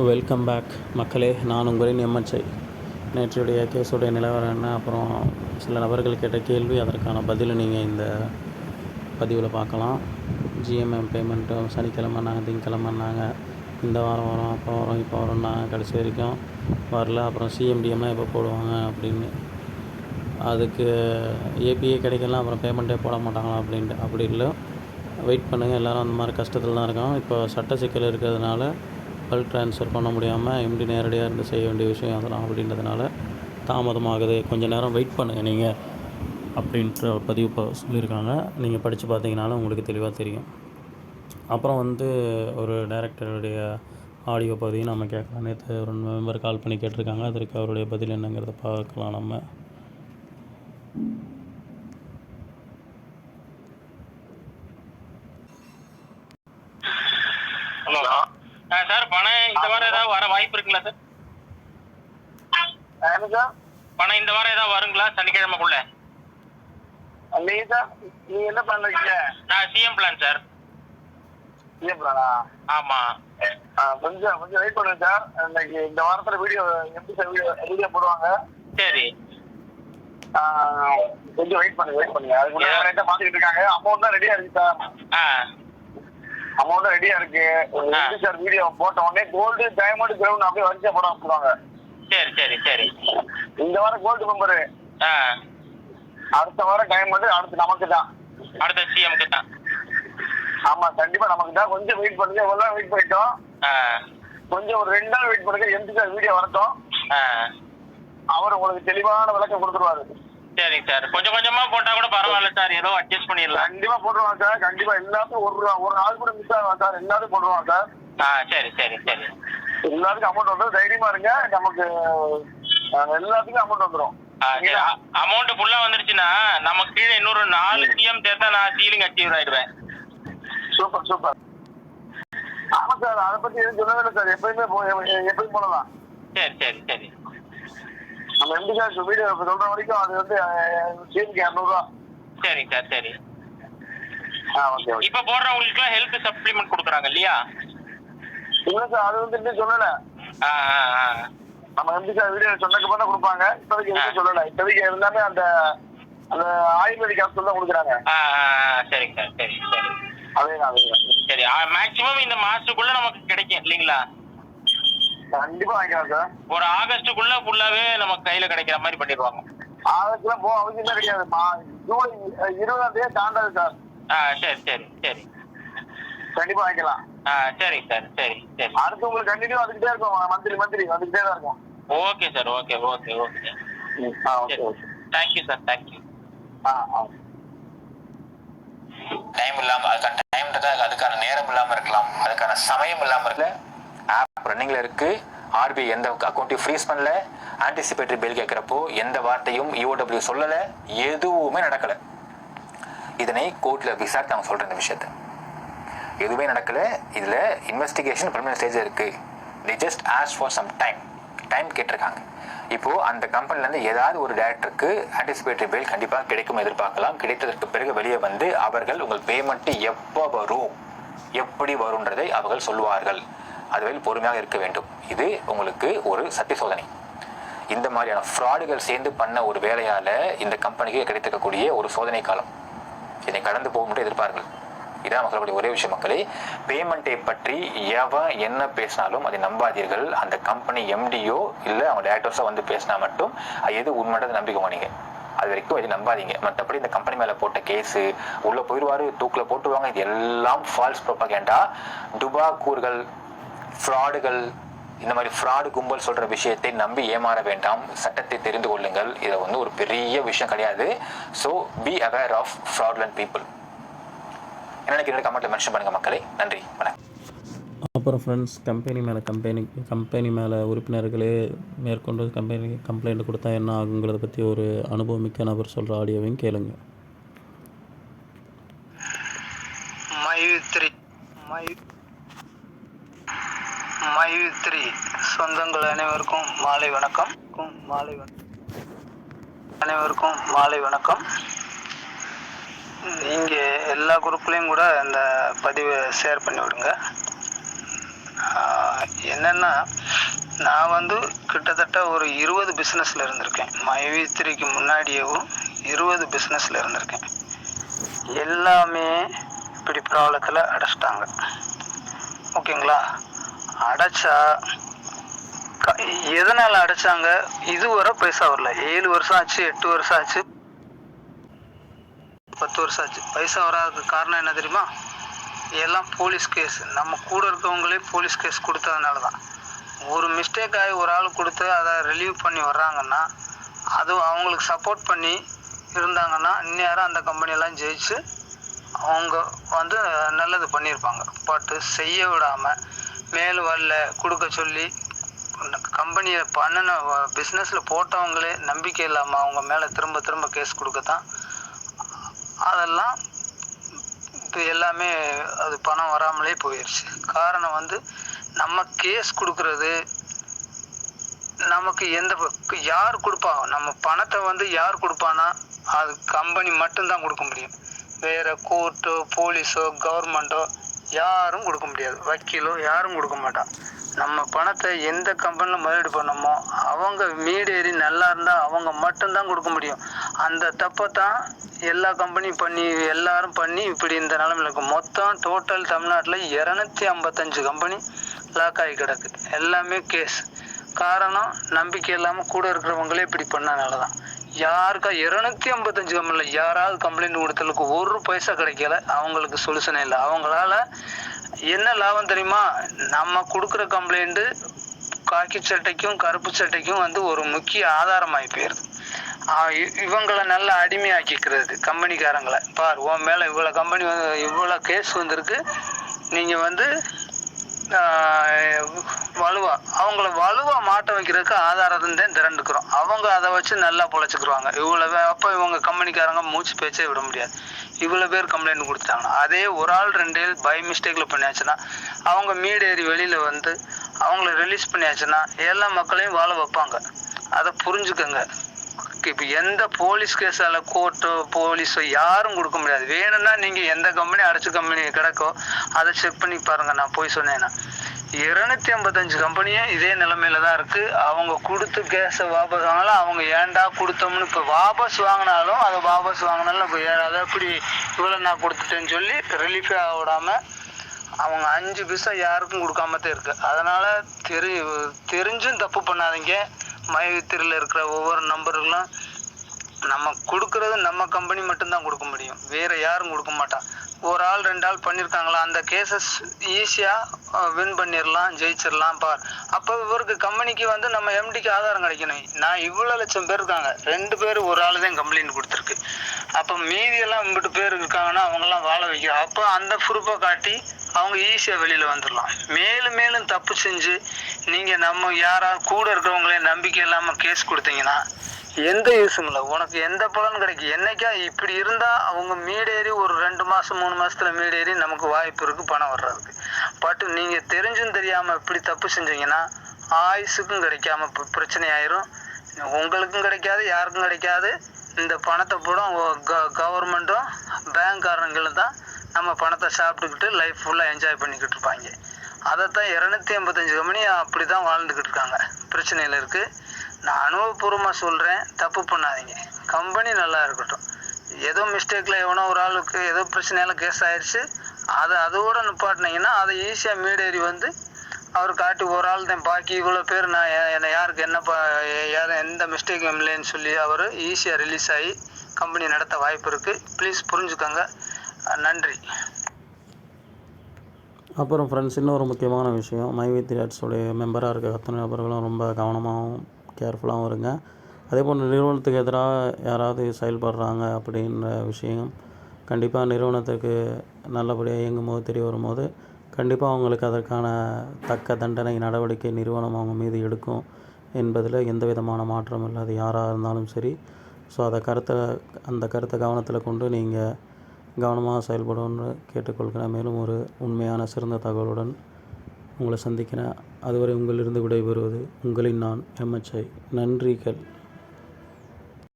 Welcome back மக்களே. நான் உங்களின் எம்எச்ஐ. நேற்றைய கேஸுடைய நிலவரம் என்ன, அப்புறம் சில நபர்கள் கேட்ட கேள்வி, அதற்கான பதிலை நீங்கள் இந்த பதிவில் பார்க்கலாம். ஜிஎம்எம் பேமெண்ட்டும் சனிக்கிழமைனாங்க, திங்கக்கிழமைனாங்க, இந்த வாரம் வரும், அப்போ வரும், இப்போ வரும்னாங்க, கடைசி வரைக்கும் வரல. அப்புறம் சிஎம்டிஎம்லாம் எப்போ போடுவாங்க அப்படின்னு, அதுக்கு ஏபிஏ கிடைக்கலாம், அப்புறம் பேமெண்ட்டே போட மாட்டாங்களா அப்படின்ட்டு. அப்படி இல்லை, வெயிட் பண்ணுங்கள். எல்லோரும் அந்த மாதிரி கஷ்டத்தில் தான் இருக்கோம். இப்போ சட்ட சிக்கல் இருக்கிறதுனால பல்க் ட்ரான்ஸ்ஃபர் பண்ண முடியாமல் எம்டி நேரடியாக இருந்து செய்ய வேண்டிய விஷயம் அதெல்லாம் அப்படின்றதுனால தாமதமாகுது. கொஞ்சம் நேரம் வெயிட் பண்ணுங்கள் நீங்கள் அப்படின்ற ஒரு பதிவு சொல்லியிருக்காங்க. நீங்கள் படித்து பார்த்தீங்கனாலும் உங்களுக்கு தெளிவாக தெரியும். அப்புறம் ஒரு டைரக்டருடைய ஆடியோ பதிவு நம்ம கேட்கலாம். நேற்று ஒரு மெம்பர் கால் பண்ணி கேட்டிருக்காங்க. அதற்கு அவருடைய பதில் என்னங்கிறத பார்க்கலாம் நம்ம. ஹலோ சார், பணம் இந்த வாரம் ஏதாவது வர வாய்ப்பு இருக்குங்களா சார்? பணம் இந்த வாரம் ஏதாவது வருங்களா சனிக்கிழமைக்குள்ள? நீ என்ன பண்றீங்க? நான் சிஎம் பிளான் சார். சிஎம் பிளானா? ஆமா. கொஞ்சம் வெயிட் பண்ணுங்க சார். இன்னைக்கு இந்த வாரத்துல வீடியோ எப்படி சார் வீடியோ போடுவாங்க? சரி, கொஞ்சம் வெயிட் பண்ணுங்க. அதுக்குள்ள ரைட்டா பாத்துக்கிட்டு இருக்காங்க. அமௌண்ட் தான் ரெடியா இருக்கு சார். அமௌண்ட் ரெடியா இருக்கு. எப்படி சார் வீடியோ போட்ட உடனே கோல்டு, டைமண்ட், கிரவுண்ட் அப்படியே வரிசையா போட சொல்லுவாங்க. சரி சரி சரி. இந்த வாரம் கோல்டு மெம்பரு, அடுத்த வாரம் டைமண்ட், அடுத்து நமக்கு தான். அடுத்த சிஎம்க்கு தான். ஆமா, கண்டிப்பா நமக்கு தான். கொஞ்சம் வெயிட் பண்ணுங்க. எவ்வளவு நாள் வெயிட் பண்ணிட்டோம். கொஞ்சம் ஒரு 2 நாள் வெயிட் பண்ணுங்க. எம்பி சார் வீடியோ வரட்டும். அவர் உங்களுக்கு தெளிவான விளக்கம் கொடுத்துருவாரு. சரிங்க சார். கொஞ்சம் கொஞ்சமா போட்டா கூட பரவாயில்ல சார், ஏதோ அட்ஜஸ்ட் பண்ணிடலாம். கண்டிப்பா போட்டுருவாங்க சார். கண்டிப்பா எல்லாத்துக்கும் ஒரு நாள் கூட மிஸ் ஆகும் சார். எல்லாத்துக்கும் போட்டுருவாங்க சார். சரி சரி சரி. எல்லாத்துக்கும் அமௌண்ட் வந்துடும். தைரியமா இருங்க. நமக்கு எல்லாத்துக்கும் அமௌண்ட் வந்துடும். அமௌண்ட் ஃபுல்லா வந்துருச்சுன்னா நமக்கு கீழே இன்னொரு 4 சிஎம் சேர்த்தா நான் சீலிங் அச்சீவ் ஆயிடுவேன். Super super. ஆமா சார், அதை பத்தி எதுவும் சொல்லவே இல்லை சார். எப்பயும் போலதான். சரி சரி சரி. நம்ம எம்பி சார் வீடியோ சொல்ற வரைக்கும் அது சீலுக்கு 200 ரூபா. சரிங்க சார். சரி. ஓகே. இப்ப போடுறவங்களுக்கு எல்லாம் ஹெல்த் சப்ளிமெண்ட் கொடுக்குறாங்க இல்லையா? இல்ல சார், அது இன்னும் சொல்லல. நம்ம எம்பி சார் வீடியோ சொன்னதுக்கு பண்ண கொடுப்பாங்க. இப்போதைக்கு எதுவும் சொல்லல. இப்போதைக்கு எல்லாமே அந்த ஆயுர்வேதிக் கேப்சூல் தான் கொடுக்குறாங்க. சரிங்க சார். சரி சரி. அதேதான். சரி, மேக்ஸிமம் இந்த மாசத்துக்குள்ள நமக்கு கிடைக்கும் இல்லைங்களா? கண்டிப்பா வாங்கிக்கலாம் சார். ஒரு ஆகஸ்டுக்குள்ள ஃபுல்லாவே நமக்கு கையில கிடைக்கிற மாதிரி பண்ணிடுவாங்க. ஆகஸ்ட்ல போக அவசியமே கிடையாது. ஜூலை 20ஆம் தேதி தாண்டாது சார். சரி சரி சரி. கண்டிப்பா வாங்கிக்கலாம். சரிங்க சார். சரி சரி. அடுத்து உங்களுக்கு கண்டினியூ வந்துகிட்டே இருக்கும். மந்த்லி வந்துகிட்டே தான் இருக்கும். Okay sir. Okay okay okay. Thank you sir. Thank you. Time இல்லாம, அதுக்கான நேரம் இல்லாம இருக்கலாம், அதுக்கான சமயம் இல்லாம இருக்கல. ஆப் ரன்னிங்ல இருக்கு. ஆர்பிஐ எந்த அக்கௌண்ட்டையும் ஃப்ரீஸ் பண்ணல. ஆன்டிசிபேட்டரி பில் கேட்கிறப்போ எந்த வார்த்தையும் இஓடபிள்யூ சொல்லல. எதுவுமே நடக்கல. இதனை கோர்ட்ல விசாரித்து அவங்க சொல்ற இந்த விஷயத்த எதுவுமே நடக்கல. இதுல இன்வெஸ்டிகேஷன் பிரிலிமினரி ஸ்டேஜ் இருக்கு. they just asked for some time கேட்டிருக்காங்க. இப்போ அந்த கம்பெனில இருந்து ஏதாவது ஒரு டைரக்டருக்கு ஆன்டிசிபேட்டரி பில் கண்டிப்பா கிடைக்கும் எதிர்பார்க்கலாம். கிடைத்ததற்கு பிறகு வெளியே வந்து அவர்கள் உங்கள் பேமெண்ட் எப்போ வரும், எப்படி வரும்ன்றதை அவர்கள் சொல்லுவார்கள். அதுவரை பொறுமையாக இருக்க வேண்டும். இது உங்களுக்கு ஒரு சத்திய சோதனை. இந்த மாதிரியான ஃப்ராடுகள் சேர்ந்து பண்ண ஒரு வேலையால இந்த கம்பெனிக்கு கிடைத்திருக்கக்கூடிய ஒரு சோதனை காலம். இதை கடந்து போகும்போது எதிர்பார்கள். இதான் சொல்லக்கூடிய ஒரே விஷயம் மக்களே. பேமெண்ட்டை பற்றி எவன் என்ன பேசினாலும் அதை நம்பாதீர்கள். அந்த கம்பெனி எம்டியோ இல்லை அவங்க டேரக்டர்ஸோ வந்து பேசினா மட்டும் எது உண்மைன்றதை நம்பிக்கோங்க. நீங்கள் அது வரைக்கும் இதை நம்பாதீங்க. மற்றபடி இந்த கம்பெனி மேலே போட்ட கேஸு உள்ளே போயிடுவார், தூக்கில் போட்டுருவாங்க. இது எல்லாம் ஃபால்ஸ் ப்ரோபகேண்டா. டுபாக்கூர்கள், ஃப்ராடுகள், இந்த மாதிரி ஃப்ராடு கும்பல் சொல்கிற விஷயத்தை நம்பி ஏமாற வேண்டாம். சட்டத்தை தெரிந்து கொள்ளுங்கள். இதை ஒரு பெரிய விஷயம் கிடையாது. So be aware of fraudulent people. என்ன கமெண்ட்ல மென்ஷன் பண்ணுங்க மக்களே. நன்றி, வணக்கம். அப்புறம் ஃப்ரெண்ட்ஸ், கம்பெனி மேலே உறுப்பினர்களே மேற்கொண்டு கம்ப்ளைண்ட் கொடுத்தா என்ன ஆகுங்கிறத பற்றி ஒரு அனுபவமிக்க நபர் சொல்கிற ஆடியோவையும் கேளுங்க. மைத்ரி சொந்தங்கள் அனைவருக்கும் மாலை வணக்கம். நீங்கள் எல்லா குரூப்லேயும் கூட இந்த பதிவை ஷேர் பண்ணி விடுங்க. இருக்காங்க. என்னென்னா, நான் வந்து கிட்டத்தட்ட ஒரு 20 பிஸ்னஸில் இருந்திருக்கேன். மைவி3க்கு முன்னாடியேவும் 20 பிஸ்னஸில் இருந்திருக்கேன். எல்லாமே இப்படி ப்ராப்ளத்தில் அடைச்சிட்டாங்க. ஓகேங்களா? அடைச்சா எதனால் அடைச்சாங்க? இதுவரை பைசா வரல. 7 வருஷம் ஆச்சு, 8 வருஷம் ஆச்சு, 10 வருஷம் ஆச்சு. பைசா வராததுக்கு காரணம் என்ன தெரியுமா? எல்லாம் போலீஸ் கேஸ். நம்ம கூட இருக்கவங்களே போலீஸ் கேஸ் கொடுத்ததுனால தான். ஒரு மிஸ்டேக் ஆகி ஒரு ஆள் கொடுத்து அதை ரிலீவ் பண்ணி வர்றாங்கன்னா, அது அவங்களுக்கு சப்போர்ட் பண்ணி இருந்தாங்கன்னா இந்நேரம் அந்த கம்பெனியெல்லாம் ஜெயிச்சு அவங்க வந்து நல்லது பண்ணியிருப்பாங்க. பட்டு செய்ய விடாமல் மேலும் வரல கொடுக்க சொல்லி கம்பெனியை பண்ணின பிஸ்னஸில் போட்டவங்களே நம்பிக்கை இல்லாமல் அவங்க மேலே திரும்ப திரும்ப கேஸ் கொடுக்கத்தான் அதெல்லாம் இப்போ எல்லாமே அது பணம் வராமலே போயிடுச்சு. காரணம் வந்து நம்ம கேஸ் கொடுக்கறது நமக்கு யார் கொடுப்பா? நம்ம பணத்தை வந்து யார் கொடுப்பானா அது கம்பெனி மட்டும்தான் கொடுக்க முடியும். வேற கோர்ட்டோ போலீஸோ கவர்மெண்ட்டோ யாரும் கொடுக்க முடியாது. வக்கீலோ யாரும் கொடுக்க மாட்டான். நம்ம பணத்தை எந்த கம்பெனியில் முதலீடு பண்ணோமோ அவங்க மீடேறி நல்லா இருந்தால் அவங்க மட்டும்தான் கொடுக்க முடியும். அந்த தப்பை தான் எல்லா கம்பெனியும் பண்ணி எல்லாரும் பண்ணி இப்படி இந்த நிலைமையில் இருக்கும். மொத்தம் டோட்டல் தமிழ்நாட்டில் 255 கம்பெனி லாக் ஆகி கிடக்கு. எல்லாமே கேஸ். காரணம் நம்பிக்கை இல்லாமல் கூட இருக்கிறவங்களே இப்படி பண்ணனால தான். யாருக்கா 255 கம்பெனியில் யாராவது கம்ப்ளைண்ட் கொடுத்ததுக்கு ஒரு பைசா கிடைக்கல. அவங்களுக்கு சொல்யூஷனே இல்லை. அவங்களால என்ன லாபம் தெரியுமா? நம்ம கொடுக்குற கம்ப்ளைண்ட்டு காக்கி சட்டைக்கும் கருப்பு சட்டைக்கும் வந்து ஒரு முக்கிய ஆதாரமாகி போயிடுது. இவங்களை நல்லா அடிமையாக்கிக்கிறது கம்பெனிக்காரங்களை. பார், உன் மேலே இவ்வளோ கம்பெனி வந்து இவ்வளோ கேஸ் வந்திருக்கு, நீங்கள் வந்து அவங்கள வலுவா மாட்ட வைக்கிறதுக்கு ஆதாரம் தான் திரண்டுக்கிறோம். அவங்க அதை வச்சு நல்லா பொழைச்சிக்கிருவாங்க. அப்போ இவங்க கம்பெனிக்காரங்க மூச்சு பேச்சே விட முடியாது. இவ்வளோ பேர் கம்ப்ளைண்ட் கொடுத்தாங்கன்னா அதே ஒரு ஆள் 2 ஆள் பை மிஸ்டேக்கில் பண்ணியாச்சுன்னா அவங்க மீடேறி வெளியில் வந்து அவங்கள ரிலீஸ் பண்ணியாச்சுன்னா எல்லா மக்களையும் வாழ வைப்பாங்க. அதை புரிஞ்சுக்கோங்க. இப்போ எந்த போலீஸ் கேஸால கோர்ட்டோ போலீஸோ யாரும் கொடுக்க முடியாது. வேணும்னா நீங்கள் எந்த கம்பெனி அடைச்ச கம்பெனி கிடக்கோ அதை செக் பண்ணி பாருங்கள். நான் போய் சொன்னேன்னா 255 கம்பெனியும் இதே நிலைமையில தான் இருக்குது. அவங்க கொடுத்து கேஸை வாபஸ் வாங்கலாம். அவங்க ஏன்டா கொடுத்தோம்னு இப்போ வாபஸ் வாங்கினாலும் அதை வாபஸ் வாங்கினாலும் இப்போ அதை எப்படி இவ்வளோ நான் கொடுத்துட்டேன்னு சொல்லி ரிலீஃபே ஆக விடாமல் அவங்க 5 பைசா யாருக்கும் கொடுக்காமத்தான் இருக்குது. அதனால் தெரிஞ்சும் தப்பு பண்ணாதீங்க. மைவித்திரியில் இருக்கிற ஒவ்வொரு நம்பர்களும் நம்ம கொடுக்கறது நம்ம கம்பெனி மட்டும்தான் கொடுக்க முடியும். வேறு யாரும் கொடுக்க மாட்டான். ஒரு ஆள் 2 ஆள் பண்ணியிருக்காங்களா அந்த கேஸஸ் ஈஸியாக வின் பண்ணிடலாம், ஜெயிச்சிடலாம். பார், அப்போ இவருக்கு கம்பெனிக்கு வந்து நம்ம எம்டிக்கு ஆதாரம் கிடைக்கணும். நான் இவ்வளோ லட்சம் பேர் இருக்காங்க, 2 பேர் ஒரு ஆள் தான் கம்ப்ளைண்ட் கொடுத்துருக்கு. அப்போ மீதியெல்லாம் 50 பேர் இருக்காங்கன்னா அவங்கெல்லாம் வாழ வைக்க. அப்போ அந்த ப்ரூஃபை காட்டி அவங்க ஈஸியாக வெளியில் வந்துடலாம். மேலும் மேலும் தப்பு செஞ்சு நீங்கள் நம்ம யாராவது கூட இருக்கிறவங்களே நம்பிக்கை இல்லாமல் கேஸ் கொடுத்தீங்கன்னா எந்த யூஸும் இல்லை. உனக்கு எந்த பலன் கிடைக்கும்? என்னைக்கா இப்படி இருந்தால் அவங்க மீடேறி ஒரு 2 மாதம் 3 மாதத்தில் மீடேறி நமக்கு வாய்ப்பு இருக்குது பணம் வர்றதுக்கு. பட் நீங்கள் தெரிஞ்சும் தெரியாமல் இப்படி தப்பு செஞ்சீங்கன்னா ஆயுசுக்கும் கிடைக்காம பிரச்சனை ஆயிரும். உங்களுக்கும் கிடைக்காது, யாருக்கும் கிடைக்காது. இந்த பணத்தை கூட கவர்மெண்ட்டும் பேங்க்காரங்களும் தான் நம்ம பணத்தை சாப்பிட்டுக்கிட்டு லைஃப் ஃபுல்லாக என்ஜாய் பண்ணிக்கிட்டு இருப்பாங்க. அதைத்தான் 255 கம்பெனி அப்படி தான் வாழ்ந்துக்கிட்டு இருக்காங்க. பிரச்சனையில் இருக்குது. நான் அனுபவபூர்வமாக சொல்கிறேன், தப்பு பண்ணாதீங்க. கம்பெனி நல்லா இருக்கட்டும். ஏதோ மிஸ்டேக்கில் எவனோ ஒரு ஆளுக்கு ஏதோ பிரச்சனையால் கேஸ் ஆயிடுச்சு, அதோட நிப்பாட்டினீங்கன்னா அதை ஈஸியாக மீடேறி வந்து அவர் காட்டி ஒரு ஆள் தான் பாக்கி இவ்வளோ பேர் நான் என்னை யாருக்கு யாரும் எந்த மிஸ்டேக்கும் இல்லைன்னு சொல்லி அவர் ஈஸியாக ரிலீஸ் ஆகி கம்பெனி நடத்த வாய்ப்பு இருக்குது. ப்ளீஸ் புரிஞ்சுக்கோங்க. நன்றி. அப்புறம் ஃப்ரெண்ட்ஸ், இன்னொரு முக்கியமான விஷயம், மைவி3 ஆர்ட்ஸோடைய மெம்பராக இருக்க அத்தனை நபர்களும் ரொம்ப கவனமாகவும் கேர்ஃபுல்லாகவும் இருங்க. அதே போல் நிறுவனத்துக்கு எதிராக யாராவது செயல்படுறாங்க அப்படின்ற விஷயம் கண்டிப்பாக நிறுவனத்துக்கு நல்லபடியாக இயங்கும் போது தெரிய வரும்போது கண்டிப்பாக அவங்களுக்கு அதற்கான தக்க தண்டனை நடவடிக்கை நிறுவனம் அவங்க மீது எடுக்கும் என்பதில் எந்த விதமான மாற்றம் இல்லை. அது யாராக இருந்தாலும் சரி. ஸோ அந்த கருத்தை கவனத்தில் கொண்டு நீங்கள் கவனமாக செயல்படும்னு கேட்டுக்கொள்கிறேன். மேலும் ஒரு உண்மையான சிறந்த தகவலுடன் உங்களை சந்திக்கிறேன். அதுவரை உங்களிலிருந்து விடைபெறுவது உங்களின் நான் MHI. நன்றிகள்.